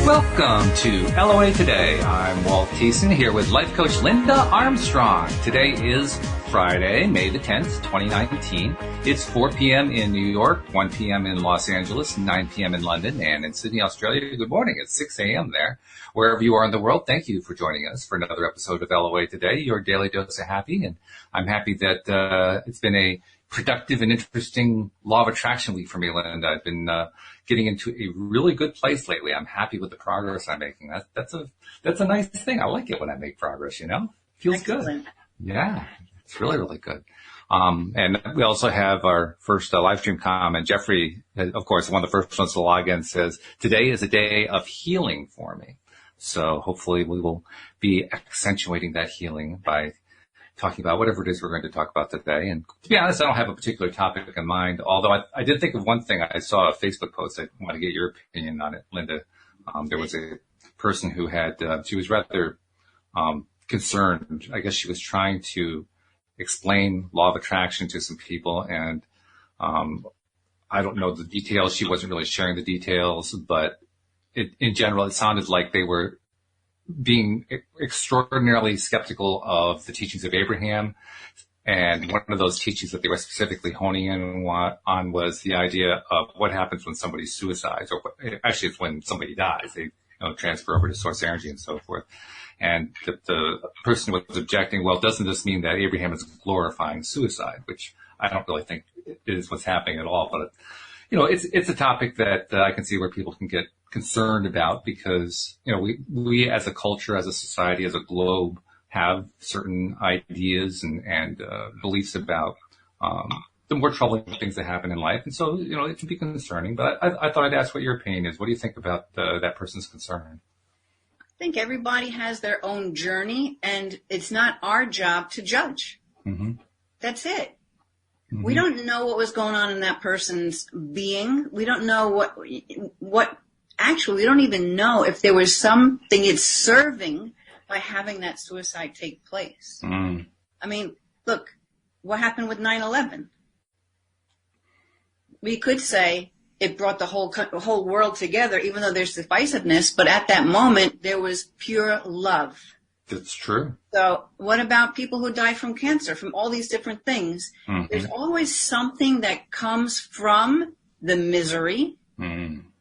Welcome to LOA Today. I'm Walt Thiessen here with life coach Linda Armstrong. Today is Friday, May the 10th, 2019. It's 4 p.m. in New York, 1 p.m. in Los Angeles, 9 p.m. in London, and in Sydney, Australia, good morning. It's 6 a.m. there. Wherever you are in the world, thank you for joining us for another episode of LOA Today, your daily dose of happy. And I'm happy that it's been a productive and interesting law of attraction week for me, Linda. I've been getting into a really good place lately. I'm happy with the progress I'm making. That's a nice thing. I like it when I make progress, you know? Feels Excellent. Good. Yeah, it's really, really good. And we also have our first live stream comment. Jeffrey, of course, one of the first ones to log in, says, today is a day of healing for me. So hopefully we will be accentuating that healing by talking about whatever it is we're going to talk about today. And to be honest, I don't have a particular topic in mind, although I did think of one thing. I saw a Facebook post. I want to get your opinion on it, Linda. There was a person who had, she was rather concerned. I guess she was trying to explain law of attraction to some people, and I don't know the details. She wasn't really sharing the details, but in general, it sounded like they were being extraordinarily skeptical of the teachings of Abraham. And one of those teachings that they were specifically honing in on was the idea of what happens when somebody suicides, or actually it's when somebody dies. They transfer over to source energy and so forth. And the person was objecting, well, doesn't this mean that Abraham is glorifying suicide? Which I don't really think is what's happening at all. But, it's a topic that I can see where people can get concerned about, because, we as a culture, as a society, as a globe, have certain ideas and beliefs about the more troubling things that happen in life. And so, it can be concerning. But I thought I'd ask what your opinion is. What do you think about that person's concern? I think everybody has their own journey, and it's not our job to judge. Mm-hmm. That's it. Mm-hmm. We don't know what was going on in that person's being. We don't know what actually, we don't even know if there was something it's serving by having that suicide take place. Mm. I mean, look, what happened with 9/11? We could say it brought the whole world together, even though there's divisiveness, but at that moment, there was pure love. That's true. So what about people who die from cancer, from all these different things? Mm-hmm. There's always something that comes from the misery,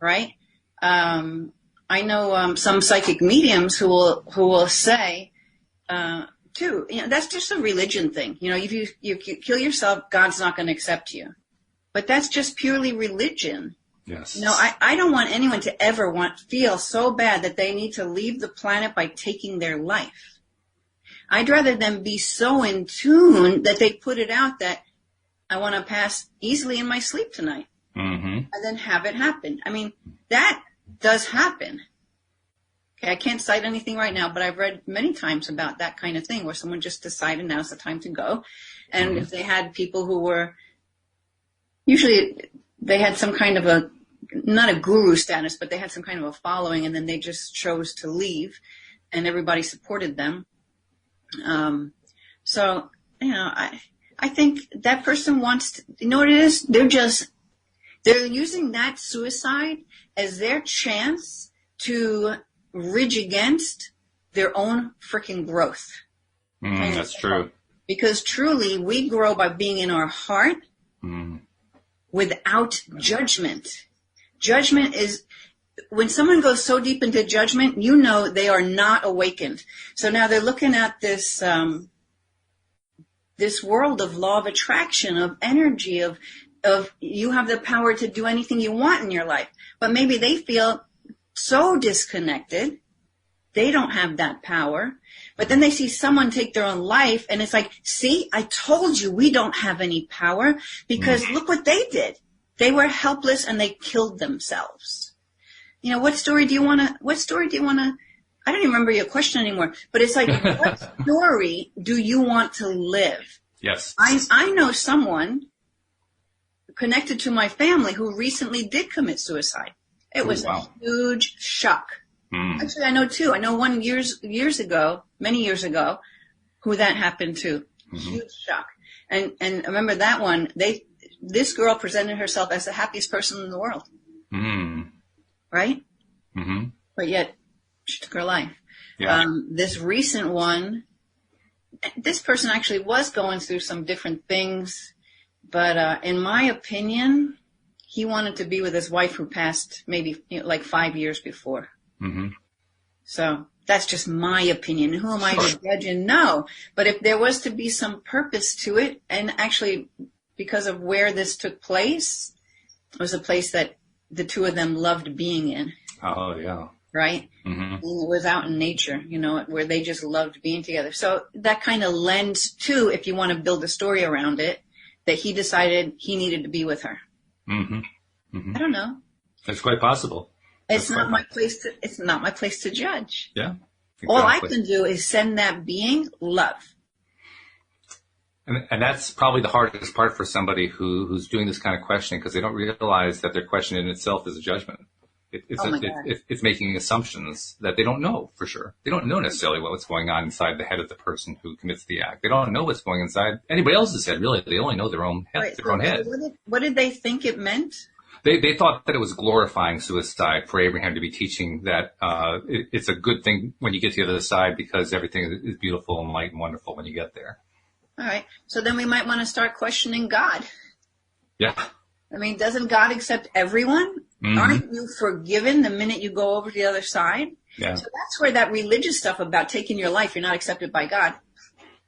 right? I know some psychic mediums who will say, too, that's just a religion thing. If you kill yourself, God's not going to accept you. But that's just purely religion. Yes. I don't want anyone to ever feel so bad that they need to leave the planet by taking their life. I'd rather them be so in tune that they put it out that I want to pass easily in my sleep tonight. Mm-hmm. And then have it happen. I mean, that does happen. Okay, I can't cite anything right now, but I've read many times about that kind of thing where someone just decided now's the time to go. And if they had people who were, usually they had some kind of not a guru status, but they had some kind of a following, and then they just chose to leave, and everybody supported them. So, I think that person wants to, you know what it is? They're using that suicide as their chance to ridge against their own freaking growth. That's true. Because truly, we grow by being in our heart without judgment. Judgment is, when someone goes so deep into judgment, they are not awakened. So now they're looking at this this world of law of attraction, of energy, of you have the power to do anything you want in your life. But maybe they feel so disconnected, they don't have that power. But then they see someone take their own life, and it's like, see, I told you we don't have any power, because look what they did. They were helpless and they killed themselves. What story do you want to, I don't even remember your question anymore, but it's like, what story do you want to live? Yes. I know someone connected to my family who recently did commit suicide. It was a huge shock. Actually, I know two. I know one many years ago, who that happened to. Huge shock. And I remember that one, this girl presented herself as the happiest person in the world. Right? but yet she took her life. Yeah. This recent one, this person actually was going through some different things, but in my opinion, he wanted to be with his wife who passed maybe like 5 years before. Mm-hmm. So that's just my opinion. Who am I to judge and know? But if there was to be some purpose to it, and actually because of where this took place, it was a place that the two of them loved being in. Oh, yeah. Right? Mm-hmm. And it was out in nature, where they just loved being together. So that kind of lends to, if you want to build a story around it, that he decided he needed to be with her. Mm-hmm. Mm-hmm. I don't know. That's quite possible. It's not my place to judge. Yeah. Exactly. All I can do is send that being love. And that's probably the hardest part for somebody who's doing this kind of questioning, because they don't realize that their question in itself is a judgment. It's making assumptions that they don't know for sure. They don't know necessarily what's going on inside the head of the person who commits the act. They don't know what's going inside anybody else's head, really. They only know their own head, Right. their own head. What did they think it meant? They thought that it was glorifying suicide for Abraham to be teaching that it's a good thing when you get to the other side, because everything is beautiful and light and wonderful when you get there. All right. So then we might want to start questioning God. Yeah. I mean, doesn't God accept everyone? Mm-hmm. Aren't you forgiven the minute you go over to the other side? Yeah. So that's where that religious stuff about taking your life, you're not accepted by God.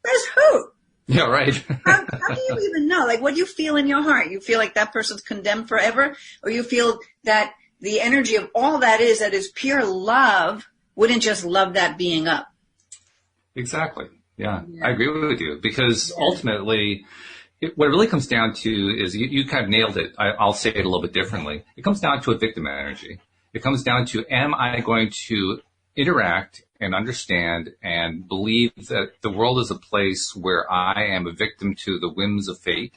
There's who? Yeah, right. How do you even know? Like, what do you feel in your heart? You feel like that person's condemned forever? Or you feel that the energy of all that is pure love, wouldn't just love that being up? Exactly. Yeah. I agree with you, because ultimately what it really comes down to is you kind of nailed it. I'll say it a little bit differently. It comes down to a victim energy. It comes down to, am I going to interact and understand and believe that the world is a place where I am a victim to the whims of fate?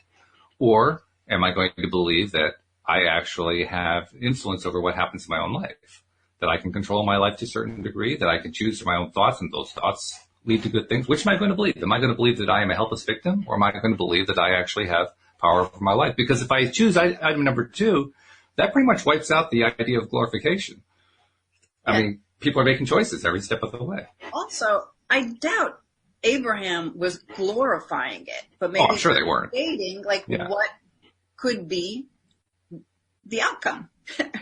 Or am I going to believe that I actually have influence over what happens in my own life? That I can control my life to a certain degree, that I can choose my own thoughts, and those thoughts lead to good things. Which am I going to believe? Am I going to believe that I am a helpless victim, or am I going to believe that I actually have power over my life? Because if I choose item number 2, that pretty much wipes out the idea of glorification. I mean, people are making choices every step of the way. Also, I doubt Abraham was glorifying it, but maybe I'm sure they weren't. Debating what could be the outcome,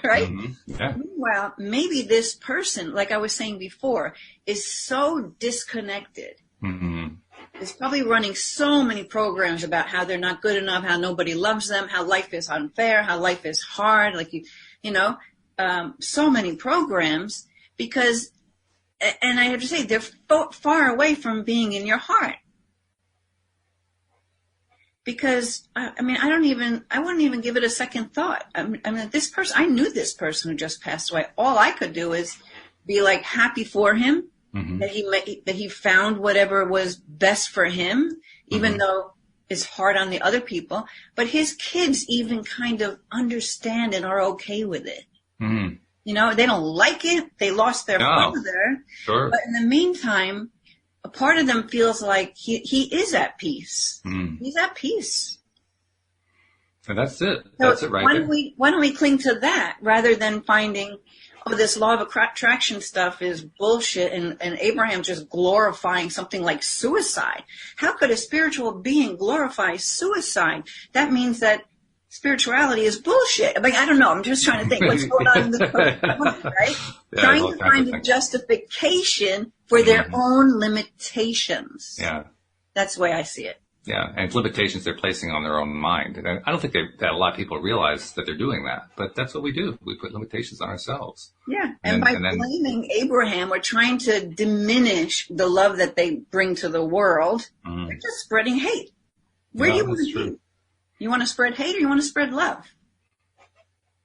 right? Mm-hmm. Yeah. Meanwhile, maybe this person, like I was saying before, is so disconnected. Mm-hmm. Is probably running so many programs about how they're not good enough, how nobody loves them, how life is unfair, how life is hard, like so many programs, because, and I have to say, they're far away from being in your heart. Because, I wouldn't even give it a second thought. I mean, this person, I knew this person who just passed away. All I could do is be like happy for him, mm-hmm. that he found whatever was best for him, even mm-hmm. though it's hard on the other people. But his kids even kind of understand and are okay with it. Mm-hmm. They don't like it. They lost their father. Sure. But in the meantime, a part of them feels like he is at peace. Mm. He's at peace. And that's it. That's it right there. Why don't we cling to that rather than finding, this law of attraction stuff is bullshit, and Abraham just glorifying something like suicide. How could a spiritual being glorify suicide? That means that spirituality is bullshit. I mean, I don't know. I'm just trying to think what's going on in this person, right? Yeah, trying to find a justification for their mm-hmm. own limitations. Yeah. That's the way I see it. Yeah, and limitations they're placing on their own mind. And I don't think that a lot of people realize that they're doing that, but that's what we do. We put limitations on ourselves. Yeah, and by blaming Abraham, we're trying to diminish the love that they bring to the world. Mm. They're just spreading hate. Where do you want to be? You want to spread hate or you want to spread love?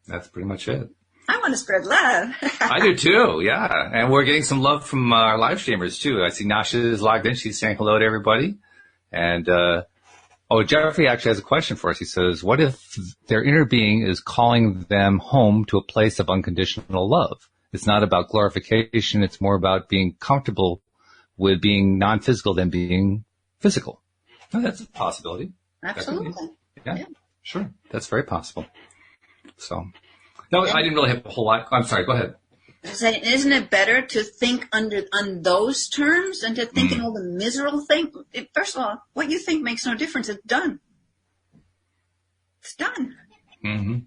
That's pretty much it. I want to spread love. I do too, yeah. And we're getting some love from our live streamers too. I see Nasha is logged in. She's saying hello to everybody. And, Jeffrey actually has a question for us. He says, what if their inner being is calling them home to a place of unconditional love? It's not about glorification. It's more about being comfortable with being non-physical than being physical. Oh, that's a possibility. Absolutely. Yeah, sure. That's very possible. So, no, I didn't really have a whole lot. I'm sorry. Go ahead. Isn't it better to think on those terms than to think in all the miserable thing? First of all, what you think makes no difference. It's done. It's done. Mm-hmm.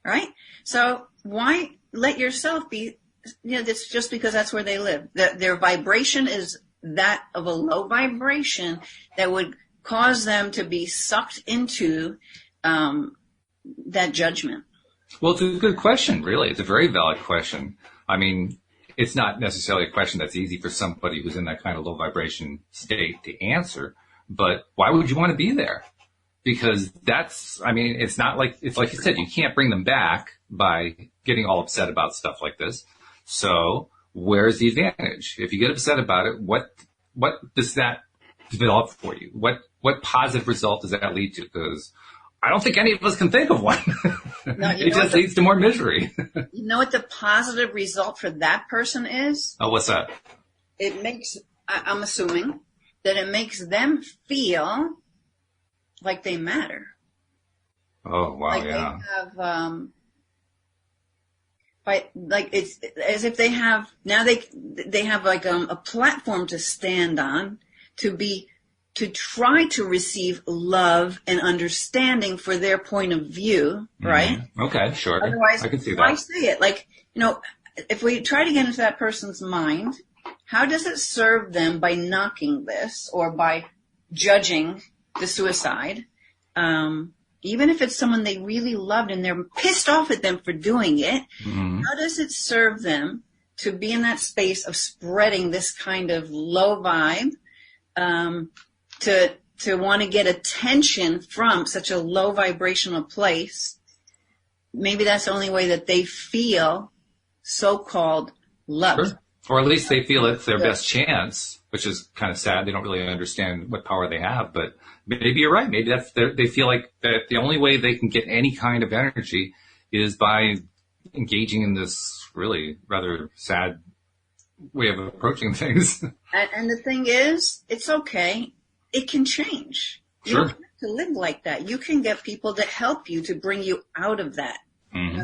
Right? So why let yourself be, that's just because that's where they live. Their vibration is that of a low vibration that would cause them to be sucked into that judgment. Well, it's a good question, really. It's a very valid question. I mean, it's not necessarily a question that's easy for somebody who's in that kind of low vibration state to answer, but why would you want to be there? Because it's not like, it's like you said, you can't bring them back by getting all upset about stuff like this. So where's the advantage? If you get upset about it, what does that develop for you? What positive result does that lead to? Because I don't think any of us can think of one. No, it just leads to more misery. You know what the positive result for that person is? Oh, what's that? It makes, I'm assuming, that it makes them feel like they matter. Oh, wow, like yeah. They have, like it's as if they have, now they have like a platform to stand on to try to receive love and understanding for their point of view, right? Mm-hmm. Okay, sure. Otherwise, I can see that. why say it? Like, if we try to get into that person's mind, how does it serve them by knocking this or by judging the suicide? Even if it's someone they really loved and they're pissed off at them for doing it, how does it serve them to be in that space of spreading this kind of low vibe, to want to get attention from such a low vibrational place? Maybe that's the only way that they feel so-called loved. Sure. Or at least they feel it's their best chance, which is kind of sad. They don't really understand what power they have, but maybe you're right. Maybe they feel like that the only way they can get any kind of energy is by engaging in this really rather sad way of approaching things. And the thing is, it's okay. It can change. You Sure. don't have to live like that. You can get people to help you to bring you out of that. Mm-hmm.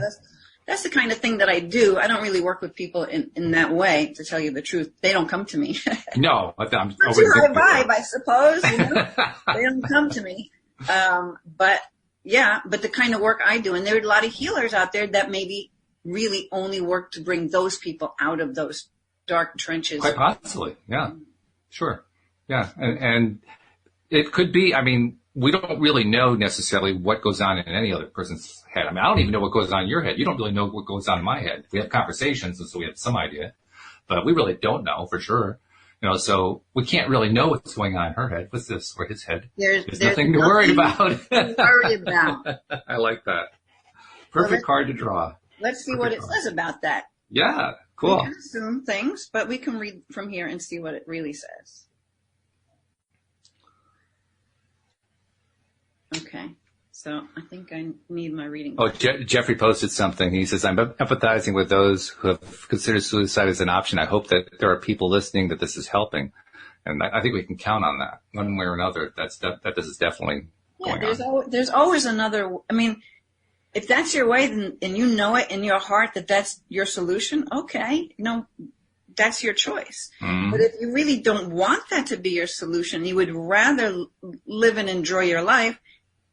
That's the kind of thing that I do. I don't really work with people in that way, to tell you the truth. They don't come to me. No, I'm Not always too high vibe, I suppose. They don't come to me. But the kind of work I do, and there are a lot of healers out there that maybe really only work to bring those people out of those dark trenches. Quite possibly. Yeah, sure. Yeah. And it could be, I mean, we don't really know necessarily what goes on in any other person's head. I mean, I don't even know what goes on in your head. You don't really know what goes on in my head. We have conversations, and so we have some idea, but we really don't know for sure. So we can't really know what's going on in her head. What's this? Or his head? There's nothing to worry about. I like that. Perfect card to draw. Let's see what it says about that. Yeah, cool. We can assume things, but we can read from here and see what it really says. Okay, so I think I need my reading. Oh, Jeffrey posted something. He says, I'm empathizing with those who have considered suicide as an option. I hope that there are people listening that this is helping. And I think we can count on that one way or another. That this is definitely going on. There's always another. I mean, if that's your way, and you know it in your heart that that's your solution, okay, that's your choice. Mm-hmm. But if you really don't want that to be your solution, you would rather live and enjoy your life,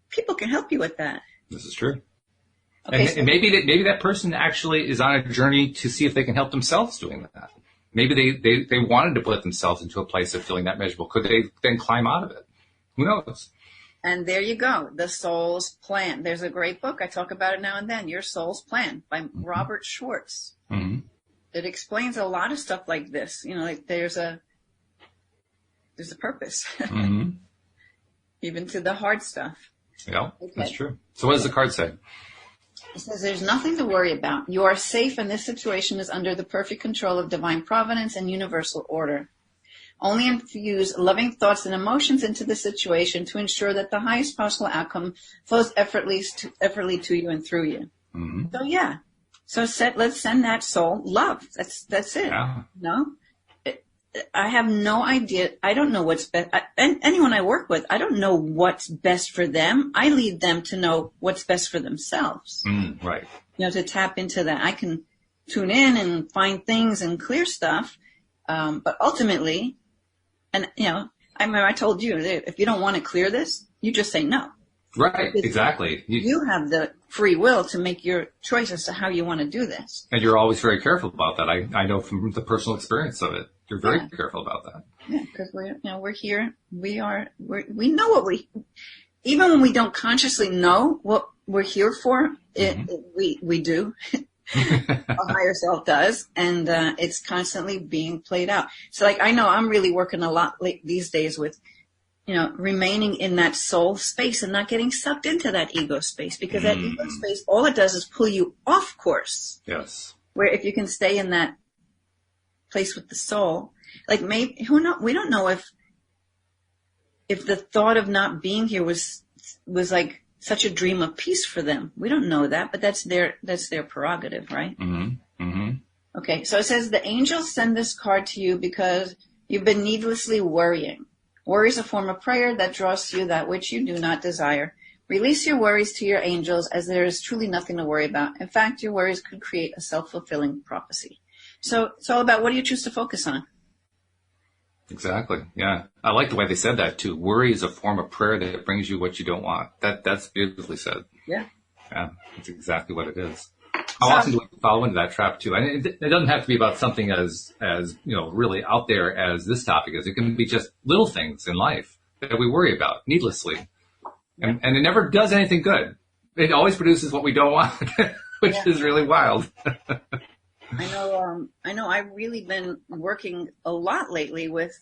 people can help you with that. This is true. Okay, and maybe that person actually is on a journey to see if they can help themselves doing that. Maybe they wanted to put themselves into a place of feeling that miserable. Could they then climb out of it? Who knows? And there you go. The Soul's Plan. There's a great book. I talk about it now and then. Your Soul's Plan by Robert Schwartz. Mm-hmm. It explains a lot of stuff like this. Like there's a purpose, mm-hmm. even to the hard stuff. Yeah, okay. That's true. So what does the card say? It says there's nothing to worry about. You are safe, and this situation is under the perfect control of divine providence and universal order. Only infuse loving thoughts and emotions into the situation to ensure that the highest possible outcome flows effortlessly to you and through you. Mm-hmm. So yeah. Let's send that soul love. That's it. Yeah. No? I have no idea. I don't know what's best. Anyone I work with, I don't know what's best for them. I lead them to know what's best for themselves. Right. To tap into that. tune in and find things and clear stuff. But ultimately, and I remember I told you that if you don't want to clear this, you just say no. Right, exactly. You have the free will to make your choice as to how you want to do this. And you're always very careful about that. I know from the personal experience of it. You're very careful about that. Yeah, because we're here. We know what even when we don't consciously know what we're here for, we do. Our higher self does, and it's constantly being played out. So, like, I know I'm really working a lot these days with, remaining in that soul space and not getting sucked into that ego space, because that ego space, all it does is pull you off course. Yes. Where if you can stay in that place with the soul, like maybe we don't know if the thought of not being here was like such a dream of peace for them. We don't know that, but that's their prerogative, right? Mm-hmm. Mm-hmm. Okay, so it says the angels send this card to you because you've been needlessly worrying. Worry is a form of prayer that draws to you that which you do not desire. Release your worries to your angels, as there is truly nothing to worry about. In fact, your worries could create a self-fulfilling prophecy. So it's all about, what do you choose to focus on? Exactly. Yeah. I like the way they said that too. Worry is a form of prayer that brings you what you don't want. That's beautifully said. Yeah. Yeah. That's exactly what it is. How often do we fall into that trap too? And it doesn't have to be about something as really out there as this topic is. It can be just little things in life that we worry about needlessly. And it never does anything good. It always produces what we don't want, which is really wild. I know I've really been working a lot lately with,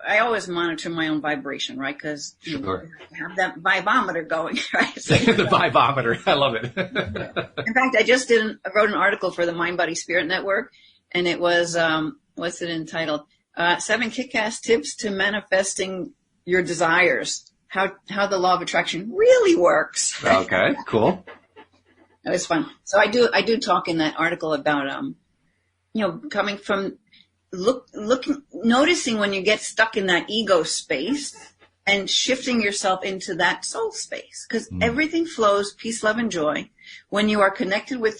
I always monitor my own vibration, right? Because you have that vibometer going, right? So, the vibometer. I love it. In fact, I wrote an article for the Mind Body Spirit Network, and it was, what's it entitled? 7 kick-ass tips to manifesting your desires. How the law of attraction really works. Okay, cool. It was fun. So I do talk in that article about, coming from noticing when you get stuck in that ego space and shifting yourself into that soul space, because everything flows peace, love, and joy when you are connected with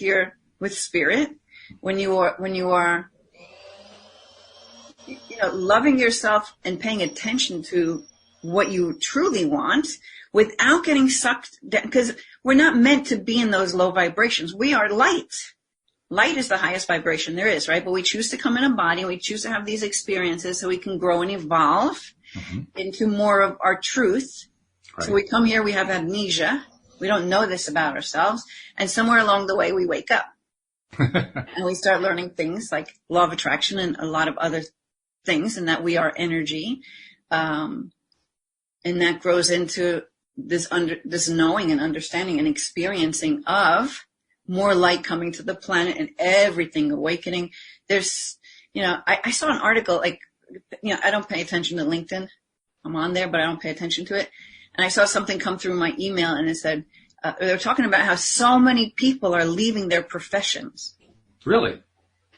spirit, when you are loving yourself and paying attention to what you truly want without getting sucked down, because we're not meant to be in those low vibrations. We are light. Light is the highest vibration there is, right? But we choose to come in a body, and we choose to have these experiences so we can grow and evolve into more of our truth. Right. So we come here, we have amnesia. We don't know this about ourselves. And somewhere along the way, we wake up. And we start learning things like law of attraction and a lot of other things, and that we are energy. And that grows into this knowing and understanding and experiencing of more light coming to the planet and everything awakening. There's, I saw an article, like, I don't pay attention to LinkedIn. I'm on there, but I don't pay attention to it. And I saw something come through my email, and it said, they were talking about how so many people are leaving their professions. Really?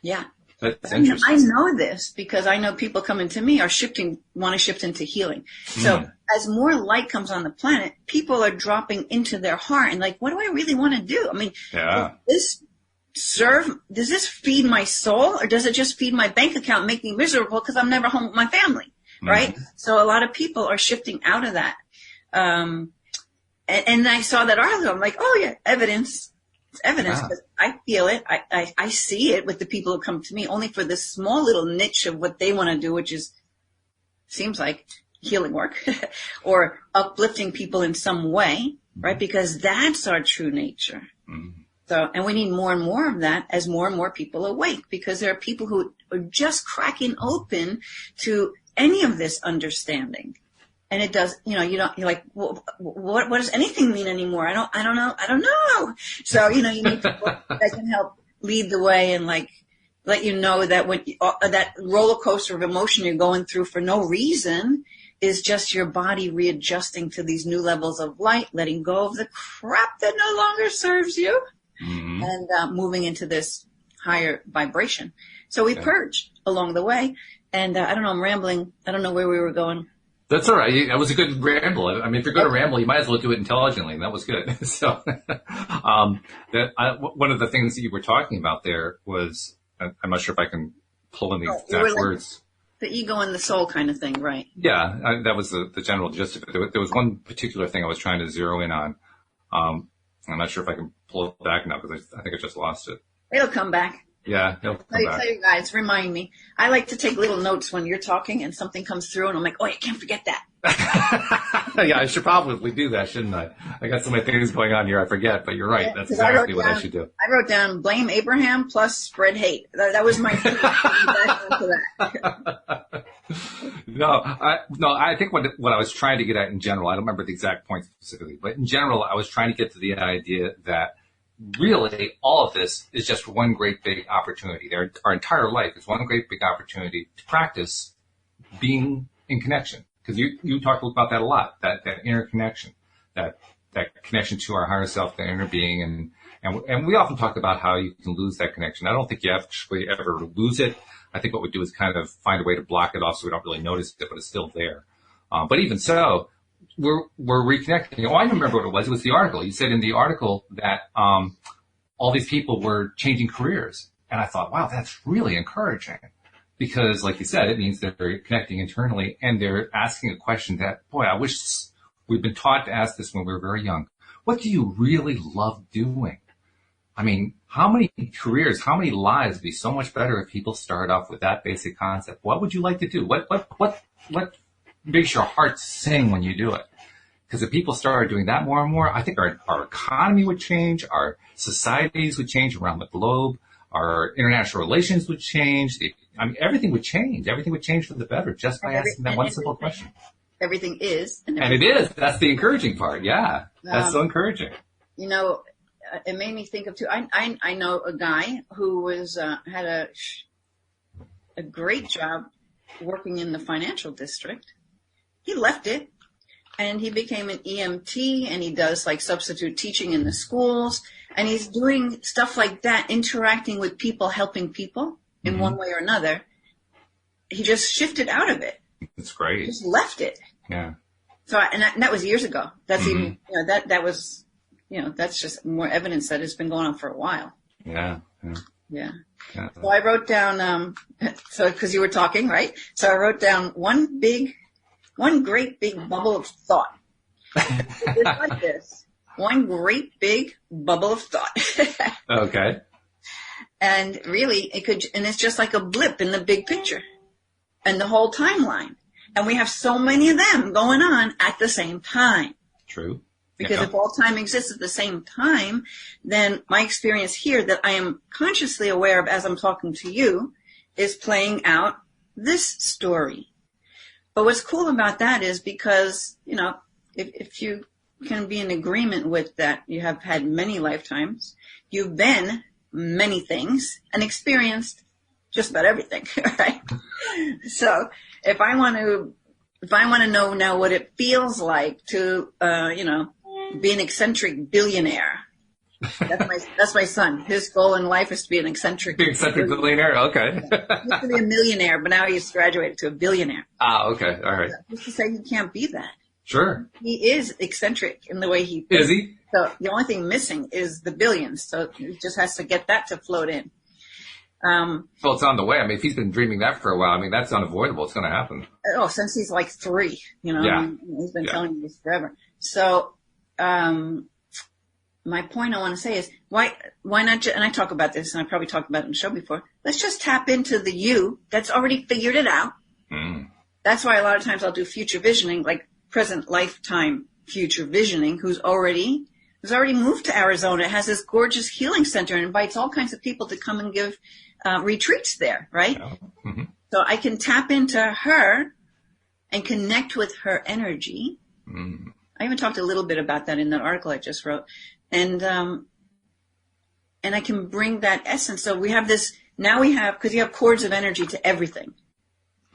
Yeah. That's interesting. I know this because I know people coming to me want to shift into healing. So as more light comes on the planet, people are dropping into their heart and like, what do I really want to do? I mean, does this feed my soul, or does it just feed my bank account and make me miserable because I'm never home with my family? Right? So a lot of people are shifting out of that. And I saw that article. I'm like, oh yeah, evidence. It's evidence, because I feel it. I see it with the people who come to me only for this small little niche of what they want to do, which seems like healing work or uplifting people in some way, right? Because that's our true nature. So, and we need more and more of that as more and more people awake, because there are people who are just cracking open to any of this understanding. And it does, you're like, well, what does anything mean anymore? I don't know. So, you need people that can help lead the way and like, let you know that when that roller coaster of emotion you're going through for no reason is just your body readjusting to these new levels of light, letting go of the crap that no longer serves you, and moving into this higher vibration. So we purge along the way. And I don't know, I'm rambling. I don't know where we were going. That's all right. That was a good ramble. I mean, if you're going to ramble, you might as well do it intelligently. And that was good. So, one of the things that you were talking about there was, I'm not sure if I can pull in the exact words. The ego and the soul kind of thing, right? Yeah, that was the general gist of it. There was one particular thing I was trying to zero in on. I'm not sure if I can pull it back now because I think I just lost it. It'll come back. Yeah, it'll come back. Tell you guys, remind me. I like to take little notes when you're talking and something comes through and I'm like, oh, you can't forget that. Yeah, I should probably do that, shouldn't I? I got so many things going on here, I forget, but you're right. That's exactly what I should do. I wrote down blame Abraham plus spread hate. That was my No, I think what I was trying to get at in general, I don't remember the exact point specifically, but in general, I was trying to get to the idea that really all of this is just one great big opportunity. Our entire life is one great big opportunity to practice being in connection. Because you talked about that a lot, that inner connection, that connection to our higher self, the inner being, and we often talk about how you can lose that connection. I don't think you actually ever lose it. I think what we do is kind of find a way to block it off so we don't really notice it, but it's still there. But even so, we're reconnecting. Oh, I remember what it was. It was the article. You said in the article that all these people were changing careers, and I thought, wow, that's really encouraging. Because, like you said, it means that they're connecting internally and they're asking a question that, boy, I wish we'd been taught to ask this when we were very young. What do you really love doing? I mean, how many careers, how many lives would be so much better if people started off with that basic concept? What would you like to do? What makes your heart sing when you do it? Because if people started doing that more and more, I think our economy would change, our societies would change around the globe, our international relations would change, everything would change. Everything would change for the better just by asking that one simple question. Everything is. And it is. That's the encouraging part. Yeah. That's so encouraging. You know, it made me think of too. I know a guy who was had a great job working in the financial district. He left it and he became an EMT and he does like substitute teaching in the schools and he's doing stuff like that, interacting with people, helping people in one way or another. He just shifted out of it. It's great. He just left it. Yeah. So, and that was years ago. That's even, that was, that's just more evidence that it's been going on for a while. Yeah. Yeah. So I wrote down, cause you were talking, right? So I wrote down one great big bubble of thought. It's like this. One great big bubble of thought. Okay. And really and it's just like a blip in the big picture and the whole timeline. And we have so many of them going on at the same time. True. Because if all time exists at the same time, then my experience here that I am consciously aware of as I'm talking to you is playing out this story. But what's cool about that is because, if you can be in agreement with that, you have had many lifetimes, you've been many things and experienced just about everything, right? So if I want to know now what it feels like to, be an eccentric billionaire. That's my son. His goal in life is to be an eccentric billionaire. Okay. He used to be a millionaire, but now he's graduated to a billionaire. Ah, okay. All right. Just to say he can't be that. Sure. He is eccentric in the way he thinks. Is he? So the only thing missing is the billions. So he just has to get that to float in. Well, it's on the way. I mean, if he's been dreaming that for a while, I mean, that's unavoidable. It's going to happen. Oh, since he's like 3, Yeah. He's been telling me this forever. So, my point I want to say is why not, and I talk about this and I probably talked about it in the show before. Let's just tap into the you that's already figured it out. That's why a lot of times I'll do future visioning, like present lifetime future visioning, who's already moved to Arizona, has this gorgeous healing center and invites all kinds of people to come and give retreats there, right? Mm-hmm. So I can tap into her and connect with her energy. I even talked a little bit about that in the article I just wrote. And I can bring that essence. So we have this, because you have cords of energy to everything,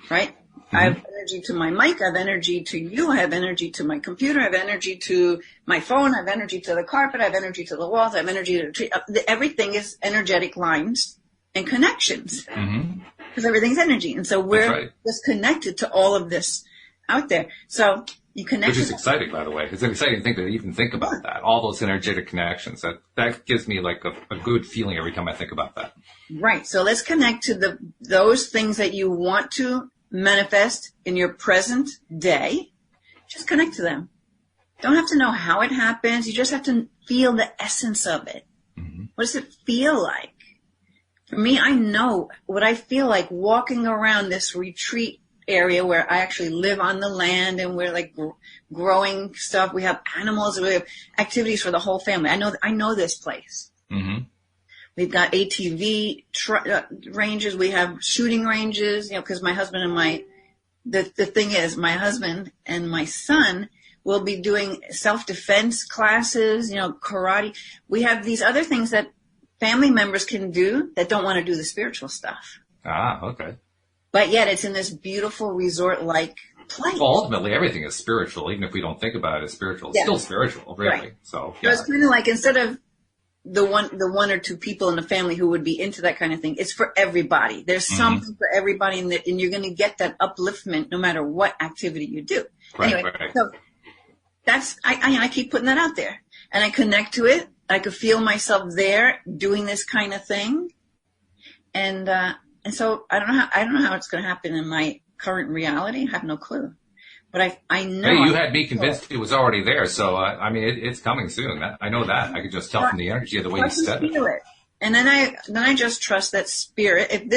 right? Mm-hmm. I have energy to my mic, I have energy to you, I have energy to my computer, I have energy to my phone, I have energy to the carpet, I have energy to the walls, I have energy to the tree. Everything is energetic lines and connections. Because everything's energy. And so we're just connected to all of this out there. So you connect. Which is exciting, by the way. It's an exciting thing to even think about that. All those energetic connections. That gives me like a good feeling every time I think about that. Right. So let's connect to those things that you want to manifest in your present day. Just connect to them. Don't have to know how it happens. You just have to feel the essence of it. Mm-hmm. What does it feel like? For me, I know what I feel like walking around this retreat area where I actually live on the land, and we're like growing stuff. We have animals. We have activities for the whole family. I know this place. Mm-hmm. We've got ATV ranges. We have shooting ranges, because my husband and the thing is, my husband and my son will be doing self-defense classes, karate. We have these other things that family members can do that don't want to do the spiritual stuff. Ah, okay. But yet it's in this beautiful resort-like place. Well, ultimately, everything is spiritual, even if we don't think about it as spiritual. It's still spiritual, really. Right. So it's kind of like, instead of the one or two people in the family who would be into that kind of thing, it's for everybody. There's something for everybody, and you're going to get that upliftment no matter what activity you do. Right, anyway, right. So I keep putting that out there, and I connect to it. I could feel myself there doing this kind of thing, and so I don't know how it's going to happen in my current reality. I have no clue, but I know. Hey, you had me convinced it was already there, so it's coming soon. I know that. I could just tell from the energy of the way you said it. And then I just trust that spirit. If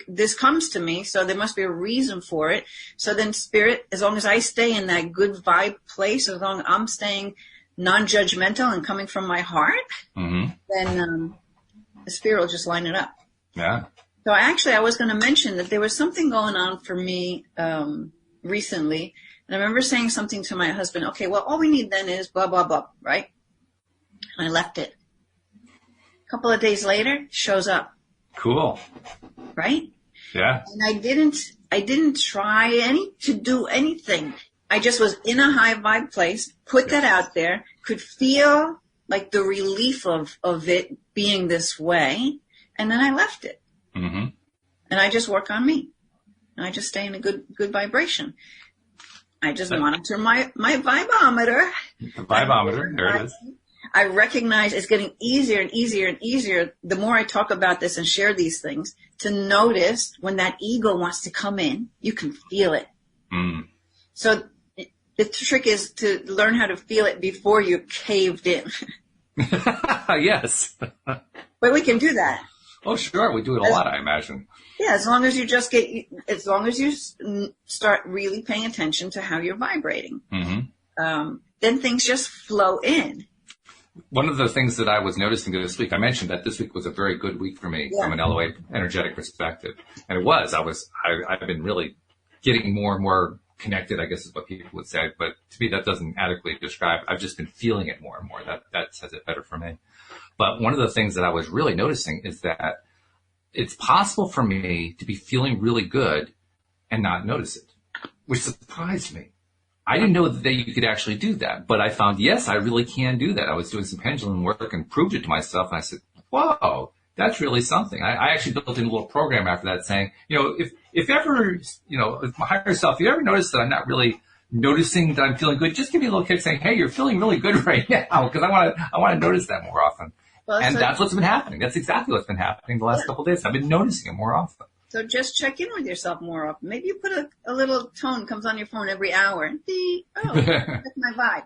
this comes to me, so there must be a reason for it. So then spirit, as long as I stay in that good vibe place, as long as I'm staying non-judgmental and coming from my heart, then the spirit will just line it up. Yeah. So I was going to mention that there was something going on for me recently. And I remember saying something to my husband, okay, well, all we need then is blah, blah, blah, right? And I left it. A couple of days later, shows up. Cool. Right? Yeah. And I didn't try to do anything. I just was in a high vibe place, put that out there, could feel like the relief of it being this way, and then I left it. Mm-hmm. And I just work on me. And I just stay in a good vibration. I just monitor my vibometer. The vibometer, there it is. I recognize it's getting easier and easier and easier the more I talk about this and share these things, to notice when that ego wants to come in. You can feel it. Mm. So the trick is to learn how to feel it before you're caved in. Yes. But we can do that. Oh, sure. We do it a lot, I imagine. Yeah, as long as you start really paying attention to how you're vibrating, then things just flow in. One of the things that I was noticing this week, I mentioned that this week was a very good week for me from an LOA energetic perspective. And it was. I've been really getting more and more connected, I guess is what people would say. But to me, that doesn't adequately describe. I've just been feeling it more and more. That says it better for me. But one of the things that I was really noticing is that it's possible for me to be feeling really good and not notice it, which surprised me. I didn't know that you could actually do that, but I found, yes, I really can do that. I was doing some pendulum work and proved it to myself, and I said, whoa, that's really something. I actually built in a little program after that saying, if ever, if my higher self, if you ever notice that I'm not really noticing that I'm feeling good, just give me a little kick saying, hey, you're feeling really good right now, because I want to notice that more often. Well, and that's what's been happening. That's exactly what's been happening the last couple of days. I've been noticing it more often. So just check in with yourself more often. Maybe you put a little tone comes on your phone every hour. That's my vibe.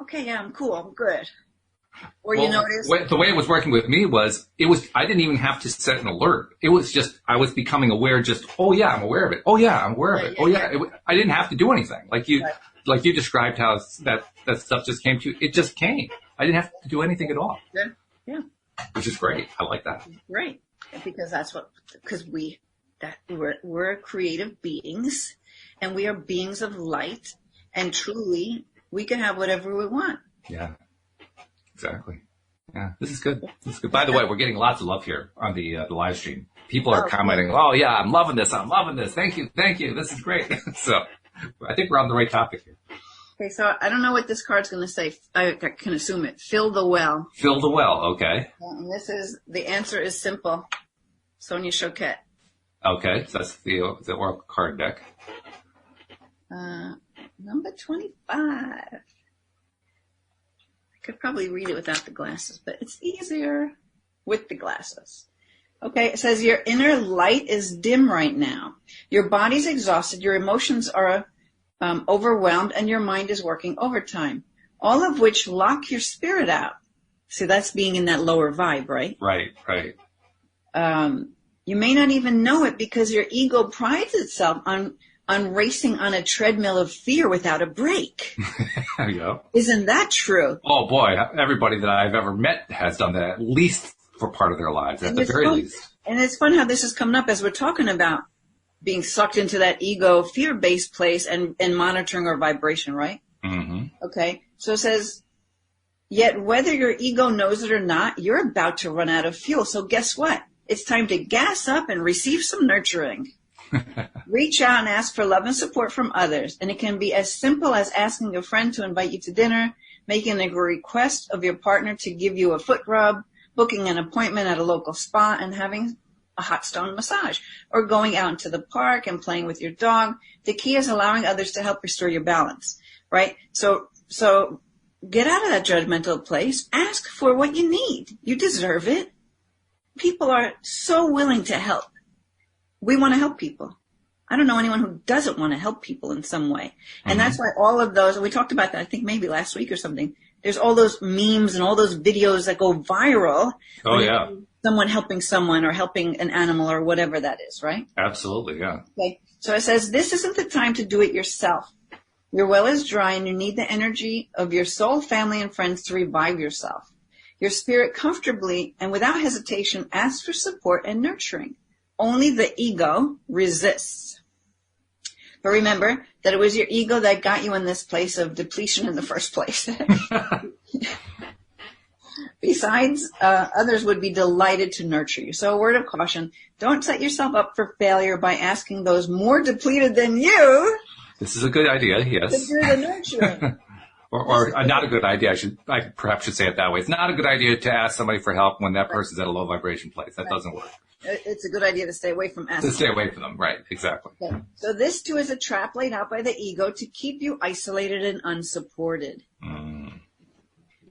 Okay, yeah, I'm cool. I'm good. Or you notice. The way it was working with me was, I didn't even have to set an alert. It was just, I was becoming aware oh yeah, I'm aware of it. Oh yeah, I'm aware of it. Oh yeah. I didn't have to do anything. Like you described how that stuff just came to you. It just came. I didn't have to do anything at all. Yeah. Which is great. I like that. Right. Because we're creative beings, and we are beings of light, and truly we can have whatever we want. Yeah, exactly. Yeah, this is good. By the way, we're getting lots of love here on the live stream. People are commenting, oh yeah, I'm loving this. Thank you. This is great. So I think we're on the right topic here. Okay, so I don't know what this card's going to say. I can assume it. Fill the well. Fill the well, okay. And the answer is simple. Sonia Choquette. Okay, so that's the Oracle card deck. Number 25. I could probably read it without the glasses, but it's easier with the glasses. Okay, it says your inner light is dim right now. Your body's exhausted, your emotions are overwhelmed, and your mind is working overtime, all of which lock your spirit out. See, that's being in that lower vibe, right? Right. You may not even know it because your ego prides itself on racing on a treadmill of fear without a break. Yeah. Isn't that true? Oh boy, everybody that I've ever met has done that, at least for part of their lives, at the very least. And it's fun how this is coming up as we're talking about being sucked into that ego fear-based place and monitoring our vibration, right? Mm-hmm. Okay. So it says, yet whether your ego knows it or not, you're about to run out of fuel. So guess what? It's time to gas up and receive some nurturing. Reach out and ask for love and support from others. And it can be as simple as asking a friend to invite you to dinner, making a request of your partner to give you a foot rub, booking an appointment at a local spa, and having a hot stone massage, or going out into the park and playing with your dog. The key is allowing others to help restore your balance, right? So get out of that judgmental place. Ask for what you need. You deserve it. People are so willing to help. We want to help people. I don't know anyone who doesn't want to help people in some way. And that's why all of those, and we talked about that, I think maybe last week or something, there's all those memes and all those videos that go viral. Oh, yeah. Someone helping someone or helping an animal or whatever that is, right? Absolutely, yeah. Okay. So it says, this isn't the time to do it yourself. Your well is dry and you need the energy of your soul, family, and friends to revive yourself. Your spirit comfortably and without hesitation asks for support and nurturing. Only the ego resists. But remember that it was your ego that got you in this place of depletion in the first place. Besides, others would be delighted to nurture you. So a word of caution, don't set yourself up for failure by asking those more depleted than you. This is a good idea, yes. To do the nurturing. or not a good idea. I perhaps should say it that way. It's not a good idea to ask somebody for help when that person's at a low vibration place. That doesn't work. It's a good idea to stay away from asking. To stay away from them, right, exactly. Okay. So this too is a trap laid out by the ego to keep you isolated and unsupported.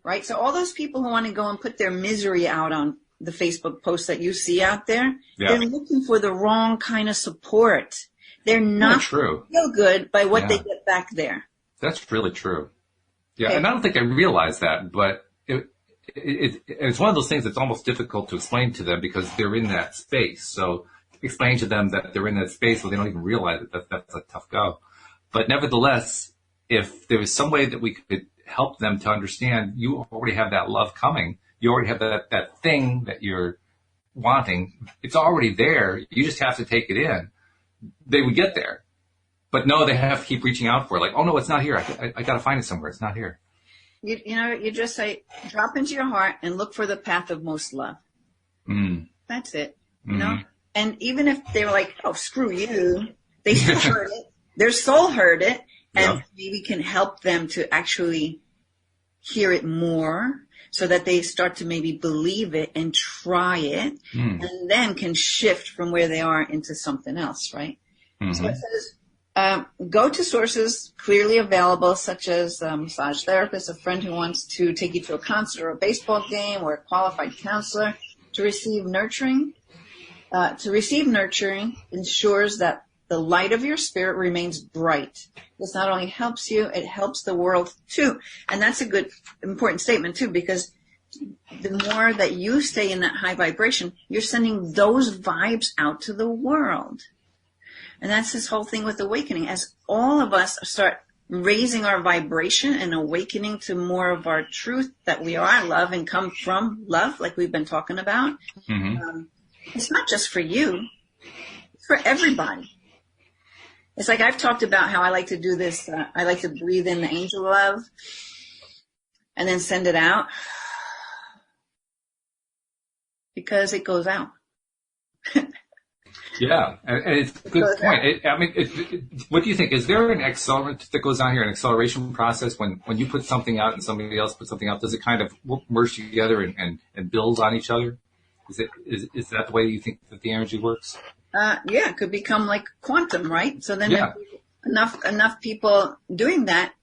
Right? So all those people who want to go and put their misery out on the Facebook posts that you see out there, they're looking for the wrong kind of support. They're not true. Feel good by what they get back there. That's really true. Yeah, Okay. and I don't think I realized that, but it's one of those things that's almost difficult to explain to them because they're in that space. So explain to them that they're in that space where they don't even realize it. That's a tough go. But nevertheless, if there was some way that we could help them to understand you already have that love coming, you already have that thing that you're wanting, it's already there, you just have to take it in, they would get there. But no, they have to keep reaching out for it. Like, oh no, it's not here. I got to find it somewhere. It's not here. You just say, drop into your heart and look for the path of most love. That's it. You know? And even if they were like, oh, screw you, they still heard it. Their soul heard it. And maybe can help them to actually hear it more so that they start to maybe believe it and try it and then can shift from where they are into something else, right? So it says, go to sources clearly available, such as a massage therapist, a friend who wants to take you to a concert or a baseball game, or a qualified counselor to receive nurturing. To receive nurturing ensures that the light of your spirit remains bright. This not only helps you, it helps the world too. And that's a good, important statement too, because the more that you stay in that high vibration, you're sending those vibes out to the world. And that's this whole thing with awakening. As all of us start raising our vibration and awakening to more of our truth that we are love and come from love, like we've been talking about, it's not just for you, it's for everybody. It's like I've talked about how I like to do this. I like to breathe in the angel love and then send it out because it goes out. Yeah, and it's a good point. What do you think? Is there an accelerant that goes on here, an acceleration process when you put something out and somebody else puts something out? Does it kind of merge together and build on each other? Is that the way you think that the energy works? Yeah, it could become like quantum, right? So then enough people doing that,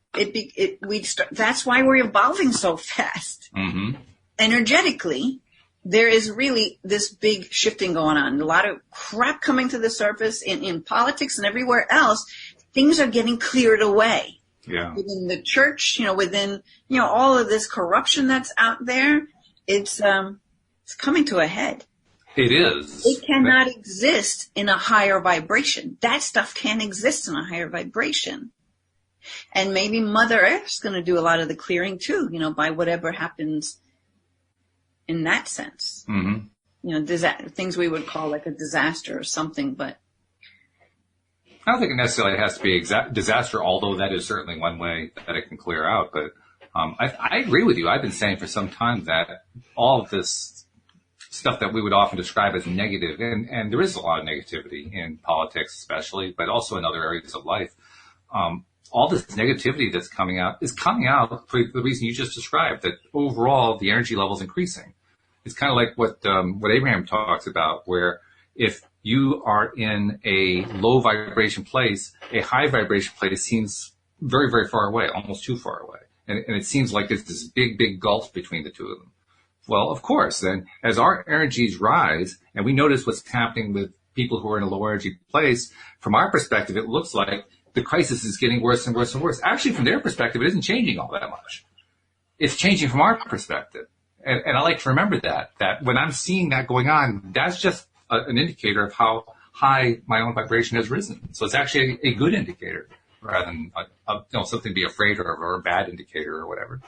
that's why we're evolving so fast. Mm-hmm. Energetically, there is really this big shifting going on. A lot of crap coming to the surface in politics and everywhere else. Things are getting cleared away. Yeah. Within the church, within, all of this corruption that's out there, it's coming to a head. It is. It cannot exist in a higher vibration. That stuff can't exist in a higher vibration. And maybe Mother Earth's going to do a lot of the clearing too, by whatever happens in that sense. Mm-hmm. Things we would call like a disaster or something, but I don't think it necessarily has to be disaster, although that is certainly one way that it can clear out. But I agree with you. I've been saying for some time that all of this stuff that we would often describe as negative, and there is a lot of negativity in politics especially, but also in other areas of life. All this negativity that's coming out is coming out for the reason you just described, that overall the energy level is increasing. It's kind of like what Abraham talks about, where if you are in a low vibration place, a high vibration place seems very, very far away, almost too far away. And it seems like there's this big, big gulf between the two of them. Well, of course, then as our energies rise and we notice what's happening with people who are in a low energy place, from our perspective, it looks like the crisis is getting worse and worse and worse. Actually, from their perspective, it isn't changing all that much. It's changing from our perspective. And I like to remember that when I'm seeing that going on, that's just an indicator of how high my own vibration has risen. So it's actually a good indicator rather than something to be afraid of or a bad indicator or whatever.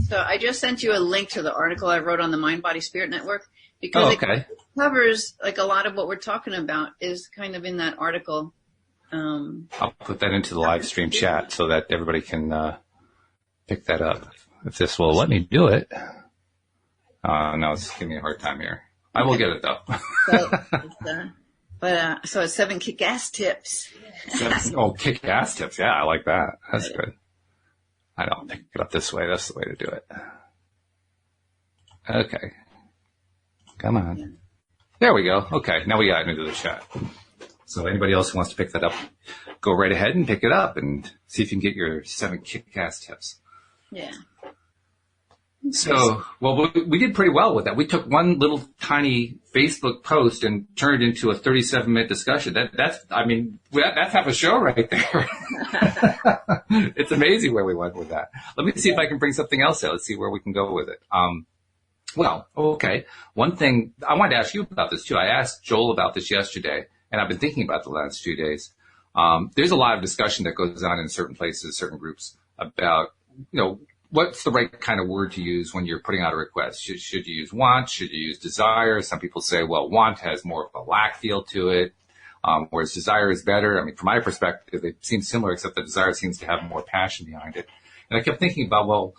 So I just sent you a link to the article I wrote on the Mind Body Spirit Network because it covers like a lot of what we're talking about is kind of in that article. I'll put that into the live stream chat so that everybody can pick that up. If this will let me do it. No, it's giving me a hard time here. I will get it though. So it's 7 kick-ass tips. Kick-ass tips. Yeah, I like that. That's good. I don't pick it up this way. That's the way to do it. Okay. Come on. There we go. Okay. Now we got into the chat. So anybody else who wants to pick that up, go right ahead and pick it up and see if you can get your 7 kick-ass tips. Yeah. So, well, we did pretty well with that. We took one little tiny Facebook post and turned it into a 37-minute discussion. That's half a show right there. It's amazing where we went with that. Let me see if I can bring something else out. Let's see where we can go with it. One thing I wanted to ask you about this too. I asked Joel about this yesterday, and I've been thinking about the last few days. There's a lot of discussion that goes on in certain places, certain groups about, what's the right kind of word to use when you're putting out a request? Should you use want? Should you use desire? Some people say, well, want has more of a lack feel to it, whereas desire is better. I mean, from my perspective, it seems similar, except that desire seems to have more passion behind it. And I kept thinking about, well,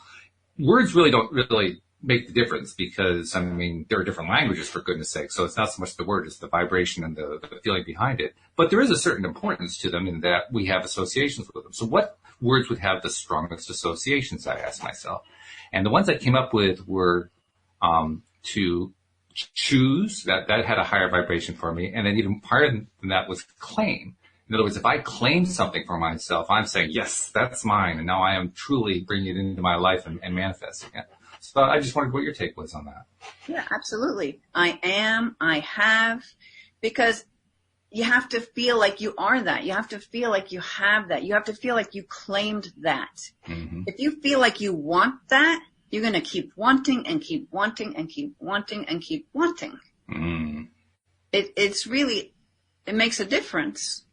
words really don't really make the difference because, there are different languages, for goodness sake. So it's not so much the word, it's the vibration and the feeling behind it. But there is a certain importance to them in that we have associations with them. So what words would have the strongest associations, I asked myself. And the ones I came up with were to choose, that had a higher vibration for me. And then even higher than that was claim. In other words, if I claim something for myself, I'm saying, yes, that's mine. And now I am truly bringing it into my life and manifesting it. So I just wondered what your take was on that. Yeah, absolutely. I have, because you have to feel like you are that. You have to feel like you have that. You have to feel like you claimed that. Mm-hmm. If you feel like you want that, you're going to keep wanting and keep wanting and keep wanting and keep wanting. Mm. It's really, it makes a difference.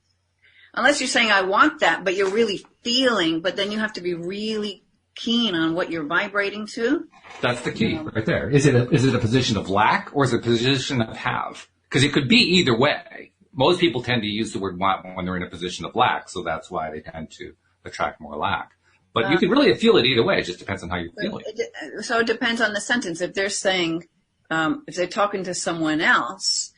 Unless you're saying, I want that, but you're really feeling, but then you have to be really keen on what you're vibrating to. That's the key right there. Is it a position of lack or is it a position of have? Because it could be either way. Most people tend to use the word want when they're in a position of lack, so that's why they tend to attract more lack. But you can really feel it either way. It just depends on how you're feeling. So it depends on the sentence. If they're saying, if they're talking to someone else,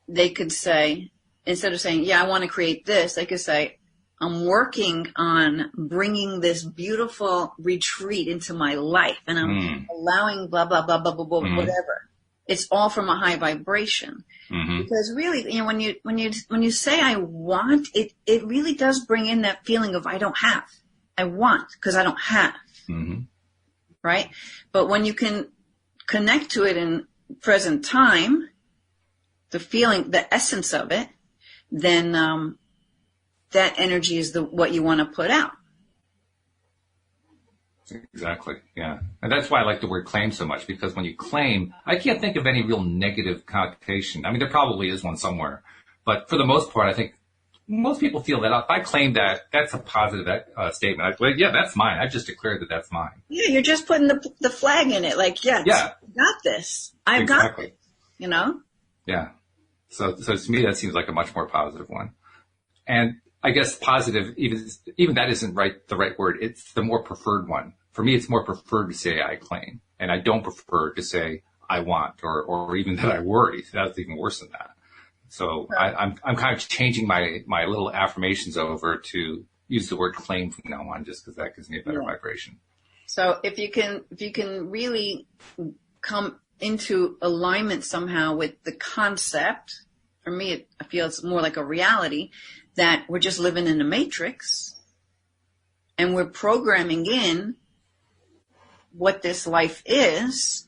they could say, instead of saying, yeah, I want to create this, they could say, I'm working on bringing this beautiful retreat into my life, and I'm allowing blah, blah, blah, blah, blah, blah, whatever. It's all from a high vibration. Mm-hmm. Because really, you know, when you say I want, it really does bring in that feeling of I don't have. I want because I don't have. Mm-hmm. Right? But when you can connect to it in present time, the feeling, the essence of it, then that energy is what you want to put out. Exactly. Yeah. And that's why I like the word claim so much, because when you claim, I can't think of any real negative connotation. I mean, there probably is one somewhere, but for the most part, I think most people feel that if I claim that, that's a positive statement. Yeah, that's mine. I just declared that that's mine. Yeah, you're just putting the flag in it. Like, I got this. I've got this, you know? Yeah. So to me, that seems like a much more positive one. And I guess positive, even that isn't the right word. It's the more preferred one. For me, it's more preferred to say I claim, and I don't prefer to say I want, or even that I worry. That's even worse than that. So right. I'm kind of changing my little affirmations over to use the word claim from now on, just because that gives me a better vibration. So if you can really come into alignment somehow with the concept, for me, I feel it's more like a reality that we're just living in a matrix and we're programming in what this life is.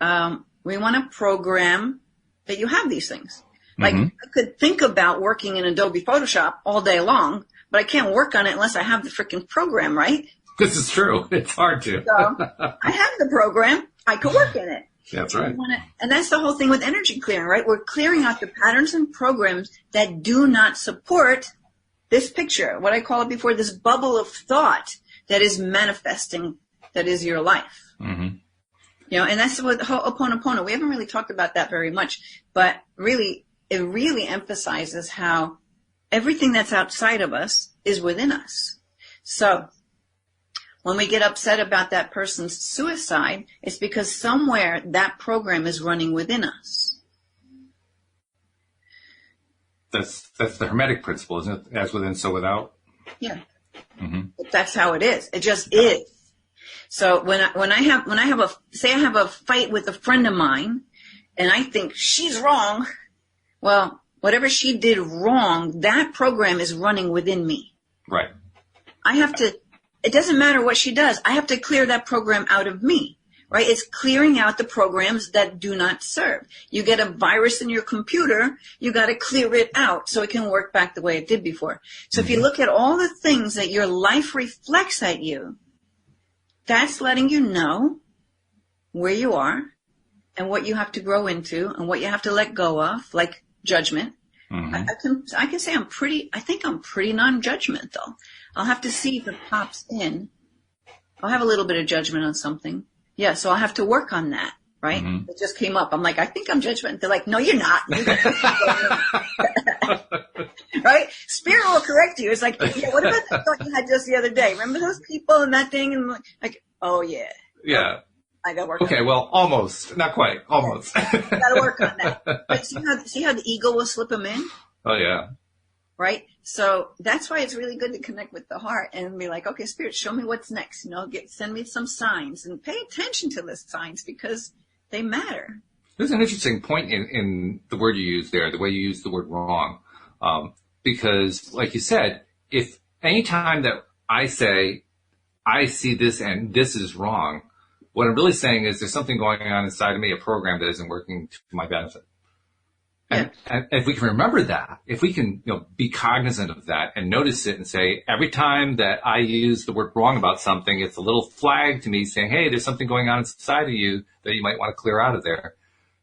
We want to program that you have these things. Like, I could think about working in Adobe Photoshop all day long, but I can't work on it unless I have the freaking program, right? This is true. It's hard to. So I have the program. I could work in it. That's right. And that's the whole thing with energy clearing, right? We're clearing out the patterns and programs that do not support this picture, what I call it before, this bubble of thought that is manifesting, that is your life. Mm-hmm. You know, and that's what Ho'oponopono. We haven't really talked about that very much, but really, it really emphasizes how everything that's outside of us is within us. So when we get upset about that person's suicide, it's because somewhere that program is running within us. That's the Hermetic principle, isn't it? As within, so without. Yeah. Mm-hmm. That's how it is. It just is. So when I have a fight with a friend of mine and I think she's wrong, well, whatever she did wrong, that program is running within me. Right. It doesn't matter what she does. I have to clear that program out of me, right? It's clearing out the programs that do not serve. You get a virus in your computer, you got to clear it out so it can work back the way it did before. So if you look at all the things that your life reflects at you, that's letting you know where you are and what you have to grow into and what you have to let go of, like judgment. Mm-hmm. I can say I think I'm pretty non-judgmental. I'll have to see if it pops in. I'll have a little bit of judgment on something. Yeah, so I'll have to work on that, right? Mm-hmm. It just came up. I'm like, I think I'm judgmental. They're like, no, you're not. Right? Spirit will correct you. It's like, yeah, what about that thought you had just the other day? Remember those people and that thing? And like, oh, yeah. Yeah. I got to work on that. Well, almost. Not quite. Almost. Got to work on that. But see how the ego will slip them in? Oh, yeah. Right? So that's why it's really good to connect with the heart and be like, okay, Spirit, show me what's next. You know, send me some signs and pay attention to the signs because they matter. There's an interesting point in the word you use there, the way you use the word wrong. Because like you said, if any time that I say, I see this and this is wrong, what I'm really saying is there's something going on inside of me, a program that isn't working to my benefit. And if we can remember that, if we can, be cognizant of that and notice it and say, every time that I use the word wrong about something, it's a little flag to me saying, hey, there's something going on inside of you that you might want to clear out of there.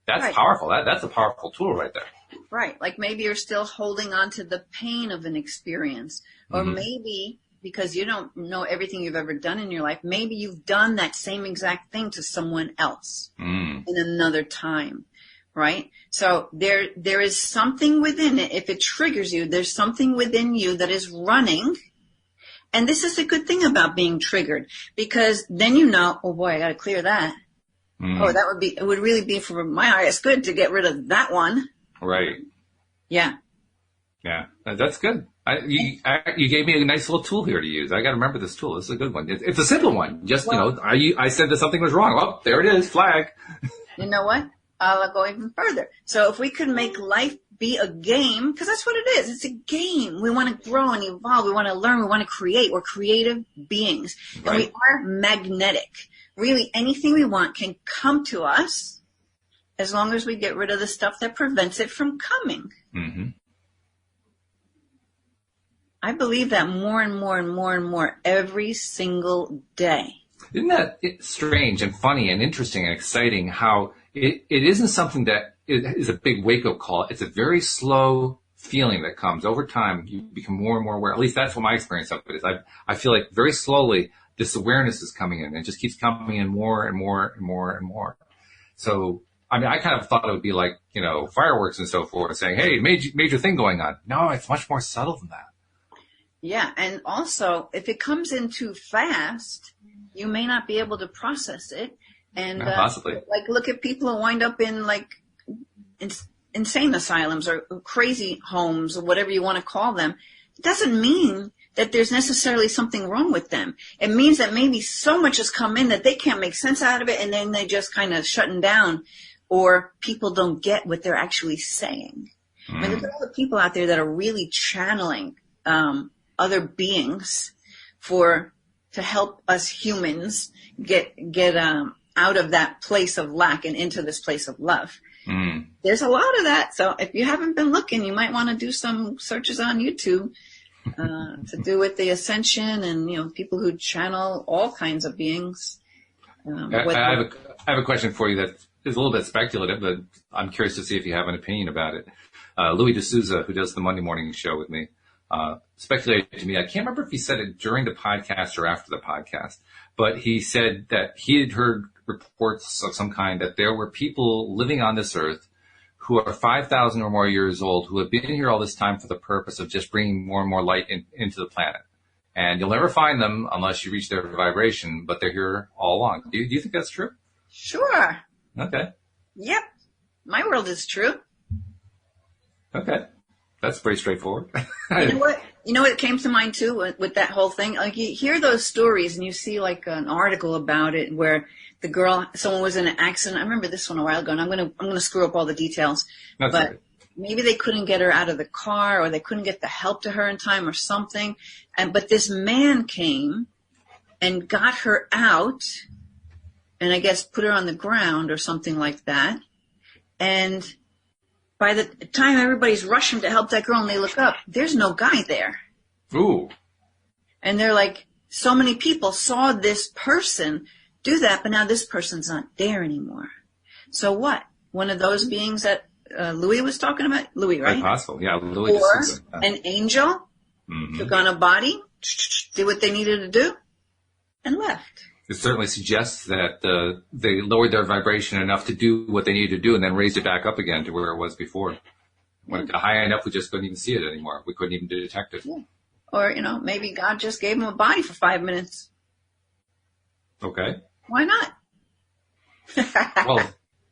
That's powerful. That's a powerful tool right there. Right. Like maybe you're still holding on to the pain of an experience, or maybe because you don't know everything you've ever done in your life, maybe you've done that same exact thing to someone else in another time. Right? So there is something within it. If it triggers you, there's something within you that is running. And this is the good thing about being triggered, because then oh boy, I got to clear that. Oh, it would really be for my highest good to get rid of that one. Right. Yeah. Yeah. That's good. You gave me a nice little tool here to use. I got to remember this tool. This is a good one. It's a simple one. Just, I said that something was wrong. Oh, there it is. Flag. You know what? I'll go even further. So if we could make life be a game, because that's what it is. It's a game. We want to grow and evolve. We want to learn. We want to create. We're creative beings. Right. And we are magnetic. Really, anything we want can come to us as long as we get rid of the stuff that prevents it from coming. Mm-hmm. I believe that more and more and more and more every single day. Isn't that strange and funny and interesting and exciting how it isn't something that is a big wake-up call. It's a very slow feeling that comes over time. You become more and more aware. At least that's what my experience of it is. I feel like very slowly this awareness is coming in. It just keeps coming in more and more and more and more. So, I mean, I kind of thought it would be like, fireworks and so forth, saying, hey, major thing going on. No, it's much more subtle than that. Yeah, and also, if it comes in too fast, you may not be able to process it. And possibly. Like, look at people who wind up in insane asylums or crazy homes or whatever you want to call them. It doesn't mean that there's necessarily something wrong with them. It means that maybe so much has come in that they can't make sense out of it, and then they just kind of shutting down, or people don't get what they're actually saying. I mean, there's a lot of people out there that are really channeling other beings to help us humans get out of that place of lack and into this place of love. There's a lot of that. So if you haven't been looking, you might want to do some searches on YouTube to do with the ascension and, people who channel all kinds of beings. I have a question for you that is a little bit speculative, but I'm curious to see if you have an opinion about it. Louis D'Souza, who does the Monday morning show with me, speculated to me. I can't remember if he said it during the podcast or after the podcast, but he said that he had heard reports of some kind that there were people living on this earth who are 5,000 or more years old, who have been here all this time for the purpose of just bringing more and more light into the planet. And you'll never find them unless you reach their vibration, but they're here all along. Do you think that's true? Sure. Okay. Yep. My world is true. Okay. That's pretty straightforward. You know what came to mind too with that whole thing? Like, you hear those stories and you see like an article about it where someone was in an accident. I remember this one a while ago, and I'm gonna screw up all the details. That's but right. Maybe they couldn't get her out of the car, or they couldn't get the help to her in time or something. But this man came and got her out, and I guess put her on the ground or something like that. And by the time everybody's rushing to help that girl and they look up, there's no guy there. Ooh. And they're like, so many people saw this person do that, but now this person's not there anymore. So what? One of those beings that Louis was talking about? Louis, right? Quite possible. Yeah, Louis. Or an angel took on a body, did what they needed to do, and left. It certainly suggests that they lowered their vibration enough to do what they needed to do and then raised it back up again to where it was before. When it got high enough, we just couldn't even see it anymore. We couldn't even detect it. Yeah. Or, maybe God just gave him a body for 5 minutes. Okay. Why not? Well,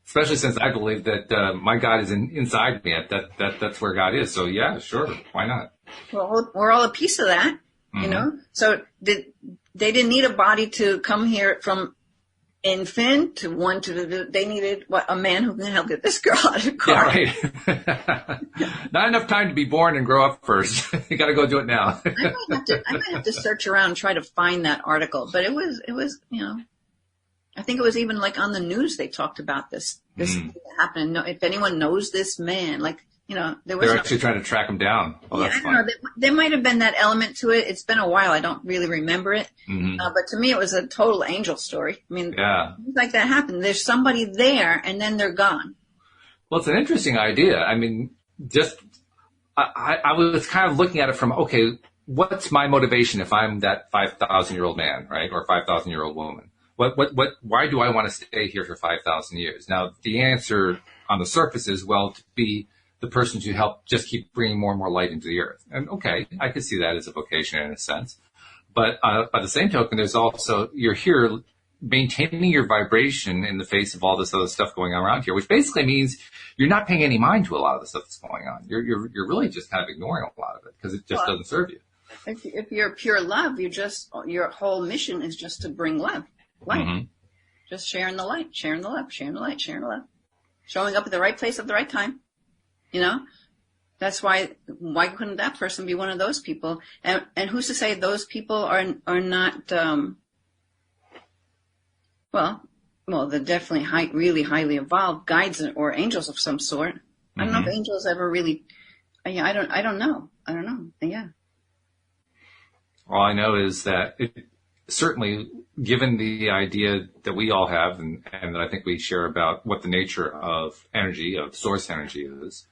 especially since I believe that my God is inside me. That's where God is. So, yeah, sure. Why not? Well, we're all a piece of that, So they didn't need a body to come here from infant to one to they needed a man who can help get this girl out of the car. Yeah, right. Not enough time to be born and grow up first. You got to go do it now. I might have to search around and try to find that article, but it was I think it was even like on the news they talked about this thing that happened. If anyone knows this man, they're actually trying to track him down. Oh, yeah, that's I fun. don't know. There might have been that element to it. It's been a while. I don't really remember it. But to me, it was a total angel story. I mean, things like that happen. There's somebody there, and then they're gone. Well, it's an interesting idea. I mean, I was kind of looking at it from, okay, what's my motivation if I'm that 5,000-year-old man, right, or 5,000-year-old woman? Why do I want to stay here for 5,000 years? Now, the answer on the surface is, to be the person to help just keep bringing more and more light into the earth. And okay, I could see that as a vocation in a sense. But by the same token, there's also, you're here maintaining your vibration in the face of all this other stuff going on around here, which basically means you're not paying any mind to a lot of the stuff that's going on. You're really just kind of ignoring a lot of it because it just doesn't serve you. If you're pure love, your whole mission is just to bring love. Light. Just sharing the light, sharing the love, sharing the light, sharing the love. showing up at the right place at the right time. You know, that's why couldn't that person be one of those people? And who's to say those people are not, well, they're definitely really highly evolved guides or angels of some sort. I don't know if angels ever really, I don't know. Yeah. All I know is that certainly, given the idea that we all have and that I think we share about what the nature of energy, of source energy is,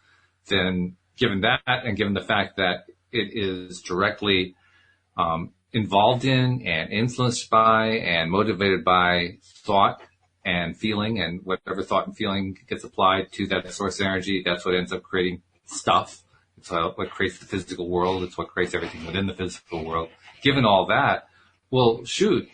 then given that and given the fact that it is directly involved in and influenced by and motivated by thought and feeling, and whatever thought and feeling gets applied to that source energy, that's what ends up creating stuff. It's what creates the physical world. It's what creates everything within the physical world. Given all that, well, shoot,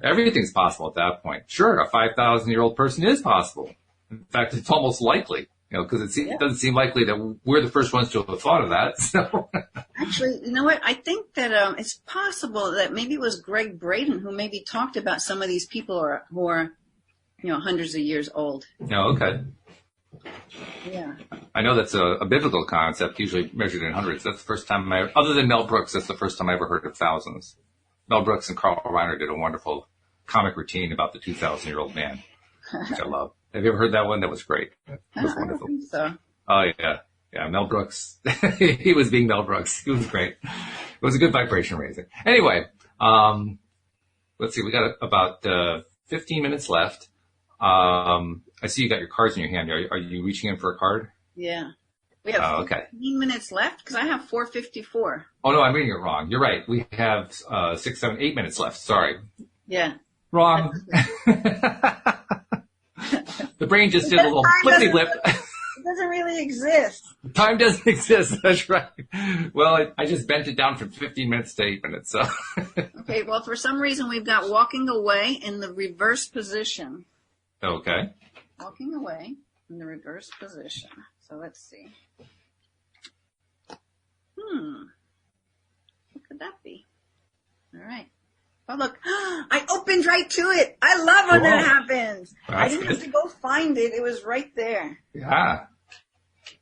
everything's possible at that point. Sure, a 5,000-year-old person is possible. In fact, it's almost likely, because it doesn't seem likely that we're the first ones to have thought of that. So, actually, you know what? I think that it's possible that maybe it was Greg Braden who maybe talked about some of these people who are hundreds of years old. Oh, okay. Yeah. I know that's a biblical concept, usually measured in hundreds. That's the first time other than Mel Brooks, that's the first time I ever heard of thousands. Mel Brooks and Carl Reiner did a wonderful comic routine about the 2,000-year-old man, which I love. Have you ever heard that one? That was great. It was wonderful. I don't think so. Oh, yeah. Yeah, Mel Brooks. He was being Mel Brooks. He was great. It was a good vibration raising. Anyway, let's see. We got about 15 minutes left. I see you got your cards in your hand. Are you reaching in for a card? Yeah. We have 15 minutes left because I have 4:54. Oh, no, I'm reading it wrong. You're right. We have 6, 7, 8 minutes left. Sorry. Yeah. Wrong. The brain just did a little flippy flip. It doesn't really exist. Time doesn't exist. That's right. Well, I just bent it down from 15 minutes to 8 minutes. So. Okay. Well, for some reason, we've got walking away in the reverse position. Okay. Walking away in the reverse position. So let's see. What could that be? All right. Oh, look. I opened right to it. I love when that happens. I didn't have to go find it. It was right there. Yeah.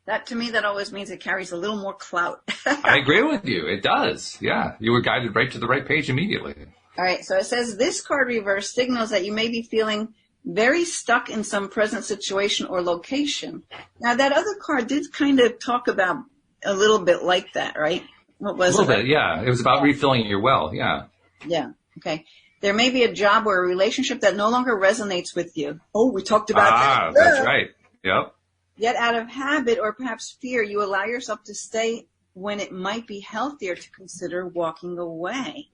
That, to me, that always means it carries a little more clout. I agree with you. It does. Yeah. You were guided right to the right page immediately. All right. So it says this card reverse signals that you may be feeling very stuck in some present situation or location. Now, that other card did kind of talk about a little bit like that, right? What was it? A little bit, yeah. It was about refilling your well, yeah. Yeah, okay. There may be a job or a relationship that no longer resonates with you. Oh, we talked about that. That's right. Yep. Yet out of habit or perhaps fear, you allow yourself to stay when it might be healthier to consider walking away.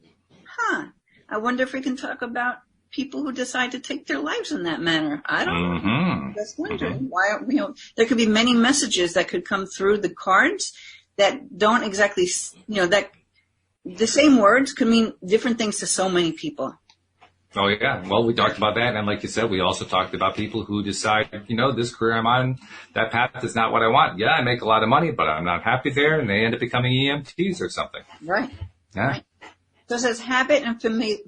I wonder if we can talk about people who decide to take their lives in that manner. I don't know. Just wondering why, there could be many messages that could come through the cards that don't exactly, that the same words could mean different things to so many people. Oh, yeah. Well, we talked about that. And like you said, we also talked about people who decide, this career I'm on, that path is not what I want. Yeah, I make a lot of money, but I'm not happy there. And they end up becoming EMTs or something. Right. Yeah. Right. So it says habit and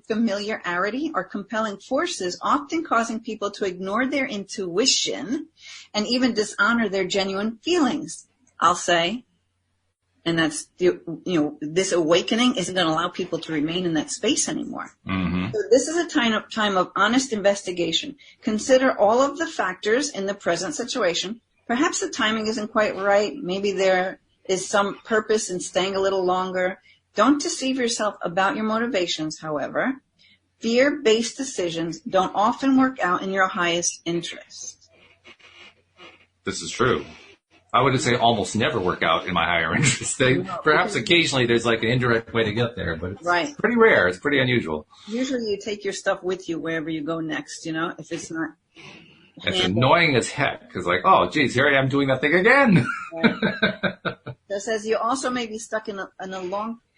familiarity are compelling forces, often causing people to ignore their intuition and even dishonor their genuine feelings, I'll say. And that's, this awakening isn't going to allow people to remain in that space anymore. So this is a time of honest investigation. Consider all of the factors in the present situation. Perhaps the timing isn't quite right. Maybe there is some purpose in staying a little longer. Don't deceive yourself about your motivations, however. Fear-based decisions don't often work out in your highest interest. This is true. I would say almost never work out in my higher interest. Perhaps occasionally there's like an indirect way to get there, but it's pretty rare. It's pretty unusual. Usually you take your stuff with you wherever you go next, if it's not. It's annoying as heck because oh, geez, here I am doing that thing again. Right. It says you also may be stuck in a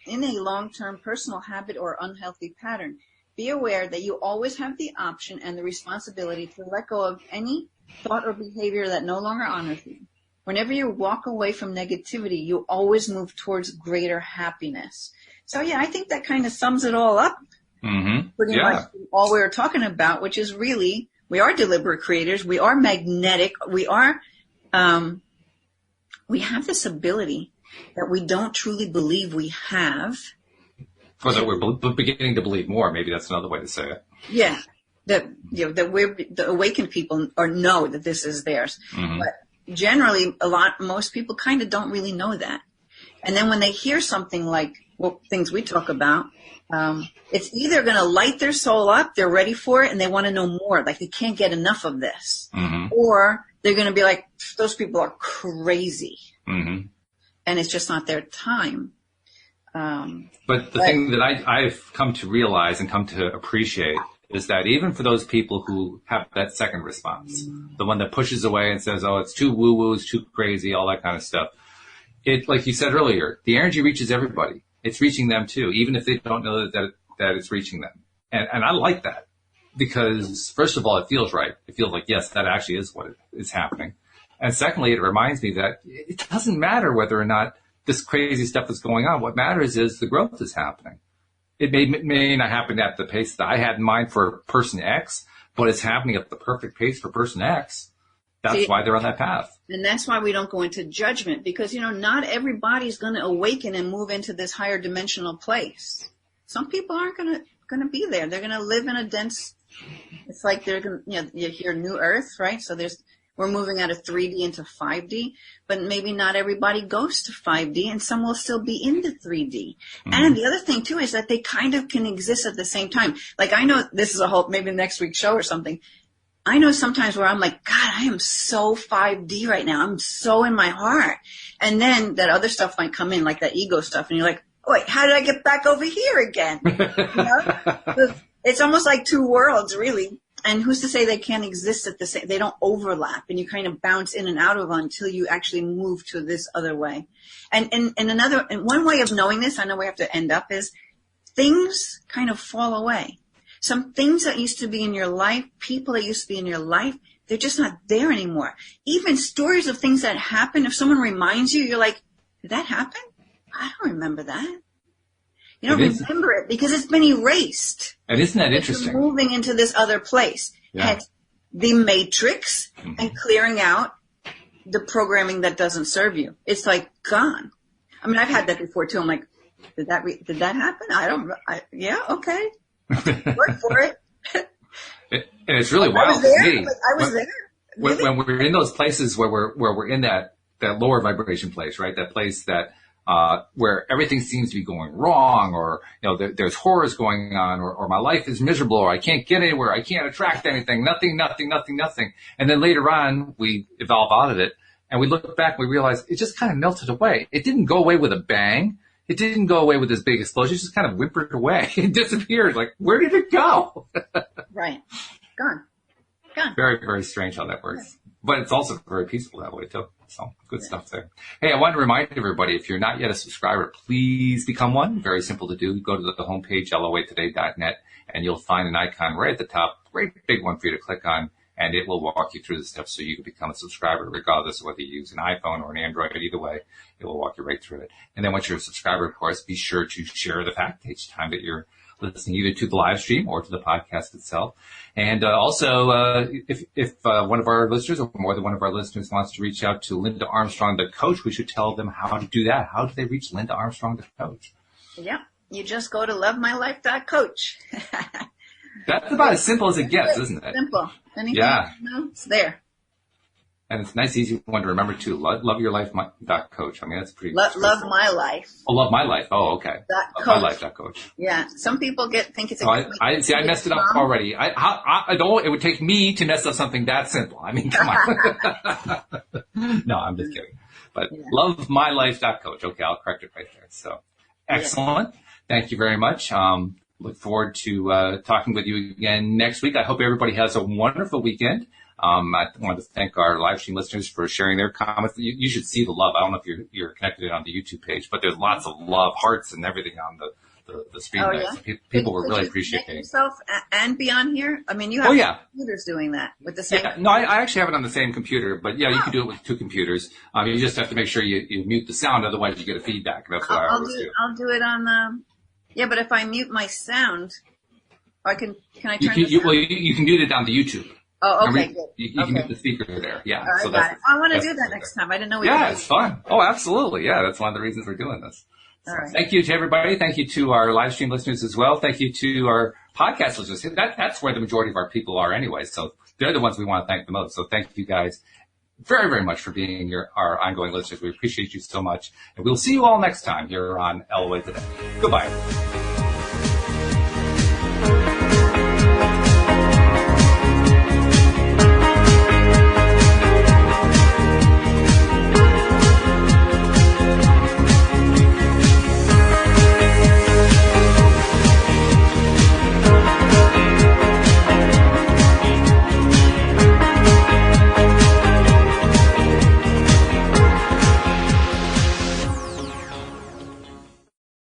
long-term personal habit or unhealthy pattern. Be aware that you always have the option and the responsibility to let go of any thought or behavior that no longer honors you. Whenever you walk away from negativity, you always move towards greater happiness. So, I think that kind of sums it all up. Pretty much all we were talking about, which is really We are deliberate creators. We are magnetic. We are, we have this ability that we don't truly believe we have. Or that we're beginning to believe more. Maybe that's another way to say it. Yeah. That, that we're, the awakened people or know that this is theirs. Mm-hmm. But generally, most people kind of don't really know that. And then when they hear something like, things we talk about, it's either going to light their soul up, they're ready for it, and they want to know more, like they can't get enough of this. Mm-hmm. Or they're going to be like, those people are crazy. Mm-hmm. And it's just not their time. But the thing that I've come to realize and come to appreciate is that even for those people who have that second response, the one that pushes away and says, oh, it's too woo-woo, it's too crazy, all that kind of stuff, it, like you said earlier, the energy reaches everybody. It's reaching them too, even if they don't know that it's reaching them. And I like that because, first of all, it feels right. It feels like, yes, that actually is what is happening. And secondly, it reminds me that it doesn't matter whether or not this crazy stuff is going on. What matters is the growth is happening. It may not happen at the pace that I had in mind for person X, but it's happening at the perfect pace for person X. That's why they're on that path. And that's why we don't go into judgment because, not everybody's going to awaken and move into this higher dimensional place. Some people aren't going to be there. They're going to live in a dense, it's like they're going to, you hear New Earth, right? So we're moving out of 3D into 5D, but maybe not everybody goes to 5D and some will still be into 3D. Mm-hmm. And the other thing too is that they kind of can exist at the same time. Like I know this is a whole, maybe next week's show or something. I know sometimes where I'm like, God, I am so 5D right now. I'm so in my heart. And then that other stuff might come in, like that ego stuff. And you're like, wait, how did I get back over here again? It's almost like two worlds, really. And who's to say they can't exist at the same, they don't overlap and you kind of bounce in and out of until you actually move to this other way. And one way of knowing this, I know we have to end up is things kind of fall away. Some things that used to be in your life, people that used to be in your life, they're just not there anymore. Even stories of things that happen, if someone reminds you, you're like, did that happen? I don't remember that. You don't remember it because it's been erased. And isn't that interesting? You're moving into this other place. Yeah. Hence, the matrix and clearing out the programming that doesn't serve you. It's like gone. I mean, I've had that before too. I'm like, did that happen? Yeah, okay. Work for it. And it's really wild to see. I was there. Really? When we're in those places where we're in that lower vibration place, right? That place that where everything seems to be going wrong, or there's horrors going on, or my life is miserable, or I can't get anywhere, I can't attract anything, nothing. And then later on, we evolve out of it, and we look back and we realize it just kind of melted away. It didn't go away with a bang. It didn't go away with this big explosion. It just kind of whimpered away. It disappeared. Like, where did it go? Right. Gone. Very, very strange how that works. But it's also very peaceful that way, too. So, good stuff there. Hey, I want to remind everybody, if you're not yet a subscriber, please become one. Very simple to do. Go to the homepage, loatoday.net, and you'll find an icon right at the top, great big one for you to click on, and it will walk you through the steps so you can become a subscriber, regardless of whether you use an iPhone or an Android. Either way, it will walk you right through it. And then once you're a subscriber, of course, be sure to share the fact each time that you're listening either to the live stream or to the podcast itself. And also, if one of our listeners or more than one of our listeners wants to reach out to Linda Armstrong, the coach, we should tell them how to do that. How do they reach Linda Armstrong, the coach? Yeah, you just go to lovemylife.coach. That's about as simple as it gets, isn't it? Simple. Anything, it's there. And it's a nice, easy one to remember, too. Loveyourlife.coach. I mean, that's pretty... Love my life. Oh, Love My Life. Oh, okay. Lovemylife.coach. Yeah. Some people think it's a... I messed it up already. I don't... It would take me to mess up something that simple. I mean, come on. No, I'm just kidding. But lovemylife.coach. Okay, I'll correct it right there. So, excellent. Yeah. Thank you very much. Look forward to talking with you again next week. I hope everybody has a wonderful weekend. I want to thank our live stream listeners for sharing their comments. You should see the love. I don't know if you're connected on the YouTube page, but there's lots of love, hearts, and everything on the screen. Oh, yeah? So people were really appreciating yourself and be on here. I mean, you have computers doing that with the same. Yeah, no, I actually have it on the same computer, but you can do it with two computers. You just have to make sure you mute the sound, otherwise you get a feedback. That's what I always do. I'll do it on the. Yeah, but if I mute my sound, can I turn the sound? Well, you can mute it on the YouTube. Oh, okay, And good. you can get the speaker there. Yeah. I So got it. I want to that's do that next time. I didn't know we yeah, could. it's fun. Oh, absolutely. Yeah, that's one of the reasons we're doing this. So All right. thank you to everybody. Thank you to our live stream listeners as well. Thank you to our podcast listeners. That's where the majority of our people are anyway. So they're the ones we want to thank the most. So thank you guys very, very much for being our ongoing listeners. We appreciate you so much. And we'll see you all next time here on LOA Today. Goodbye.